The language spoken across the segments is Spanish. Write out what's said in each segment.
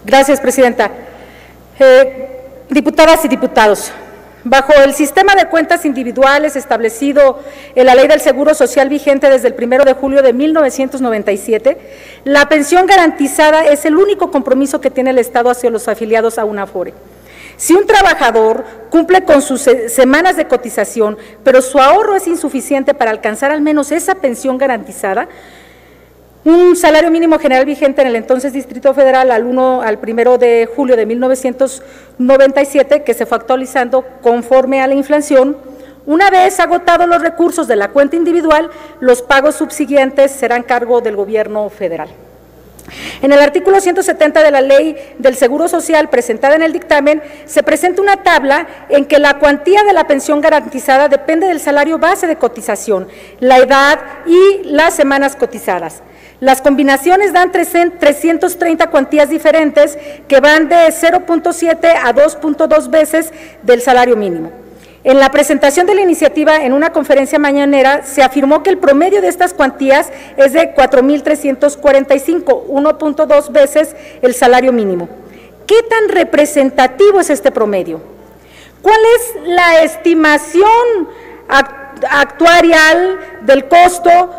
Gracias, presidenta. Diputadas y diputados, bajo el sistema de cuentas individuales establecido en la Ley del Seguro Social vigente desde el 1 de julio de 1997, la pensión garantizada es el único compromiso que tiene el Estado hacia los afiliados a una Afore. Si un trabajador cumple con sus semanas de cotización, pero su ahorro es insuficiente para alcanzar al menos esa pensión garantizada, un salario mínimo general vigente en el entonces Distrito Federal al 1 de julio de 1997, que se fue actualizando conforme a la inflación, una vez agotados los recursos de la cuenta individual, los pagos subsiguientes serán cargo del gobierno federal. En el artículo 170 de la Ley del Seguro Social presentada en el dictamen, se presenta una tabla en que la cuantía de la pensión garantizada depende del salario base de cotización, la edad y las semanas cotizadas. Las combinaciones dan 330 cuantías diferentes que van de 0.7 a 2.2 veces del salario mínimo. En la presentación de la iniciativa en una conferencia mañanera se afirmó que el promedio de estas cuantías es de 4,345, 1.2 veces el salario mínimo. ¿Qué tan representativo es este promedio? ¿Cuál es la estimación actuarial del costo,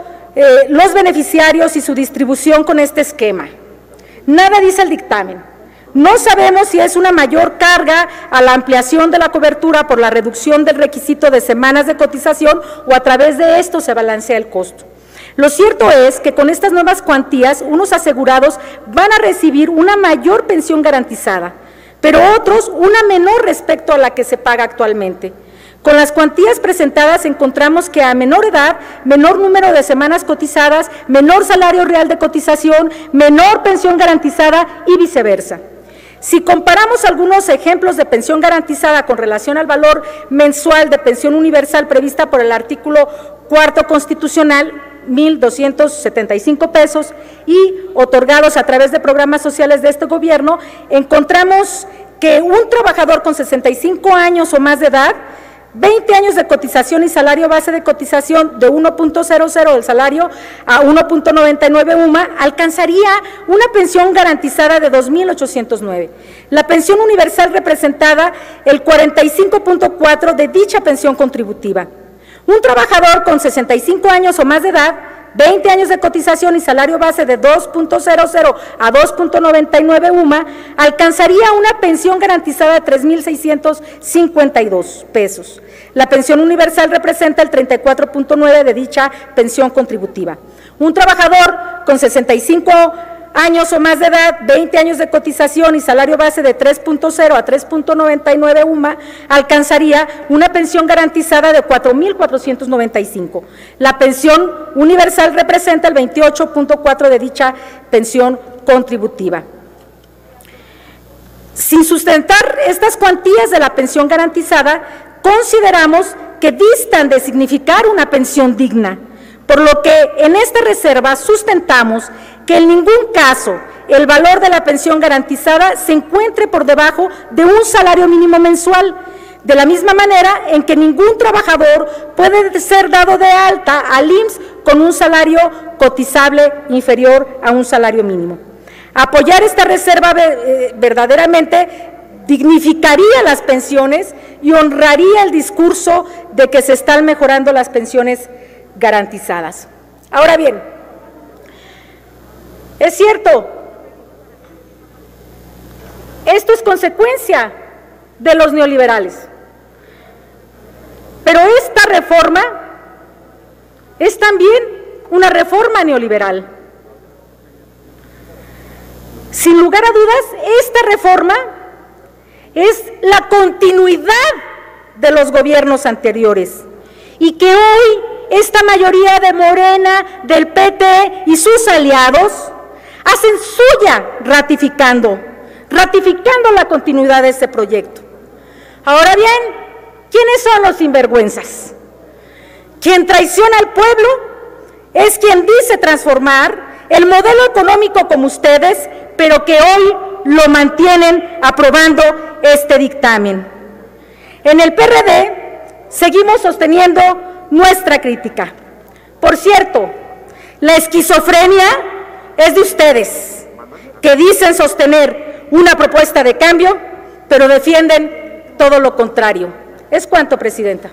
los beneficiarios y su distribución con este esquema? Nada dice el dictamen. No sabemos si es una mayor carga a la ampliación de la cobertura por la reducción del requisito de semanas de cotización o a través de esto se balancea el costo. Lo cierto es que con estas nuevas cuantías, unos asegurados van a recibir una mayor pensión garantizada, pero otros una menor respecto a la que se paga actualmente. Con las cuantías presentadas encontramos que a menor edad, menor número de semanas cotizadas, menor salario real de cotización, menor pensión garantizada y viceversa. Si comparamos algunos ejemplos de pensión garantizada con relación al valor mensual de pensión universal prevista por el artículo 4 constitucional, 1,275 pesos, y otorgados a través de programas sociales de este gobierno, encontramos que un trabajador con 65 años o más de edad, 20 años de cotización y salario base de cotización de 1.00 del salario a 1.99 UMA, alcanzaría una pensión garantizada de 2,809. La pensión universal representada el 45.4 de dicha pensión contributiva. Un trabajador con 65 años o más de edad, 20 años de cotización y salario base de 2.00 a 2.99 UMA, alcanzaría una pensión garantizada de 3,652 pesos. La pensión universal representa el 34.9 de dicha pensión contributiva. Un trabajador con 65 años o más de edad, 20 años de cotización y salario base de 3.0 a 3.99 UMA, alcanzaría una pensión garantizada de 4,495. La pensión universal representa el 28.4 de dicha pensión contributiva. Sin sustentar estas cuantías de la pensión garantizada, consideramos que distan de significar una pensión digna, por lo que en esta reserva sustentamos que en ningún caso el valor de la pensión garantizada se encuentre por debajo de un salario mínimo mensual, de la misma manera en que ningún trabajador puede ser dado de alta al IMSS con un salario cotizable inferior a un salario mínimo. Apoyar esta reserva verdaderamente dignificaría las pensiones y honraría el discurso de que se están mejorando las pensiones garantizadas. Ahora bien, es cierto, esto es consecuencia de los neoliberales, pero esta reforma es también una reforma neoliberal. Sin lugar a dudas, esta reforma es la continuidad de los gobiernos anteriores y que hoy esta mayoría de Morena, del PT y sus aliados hacen suya ratificando la continuidad de este proyecto. Ahora bien, ¿quiénes son los sinvergüenzas? Quien traiciona al pueblo es quien dice transformar el modelo económico como ustedes, pero que hoy lo mantienen aprobando este dictamen. En el PRD seguimos sosteniendo nuestra crítica. Por cierto, la esquizofrenia es de ustedes, que dicen sostener una propuesta de cambio, pero defienden todo lo contrario. Es cuanto, Presidenta.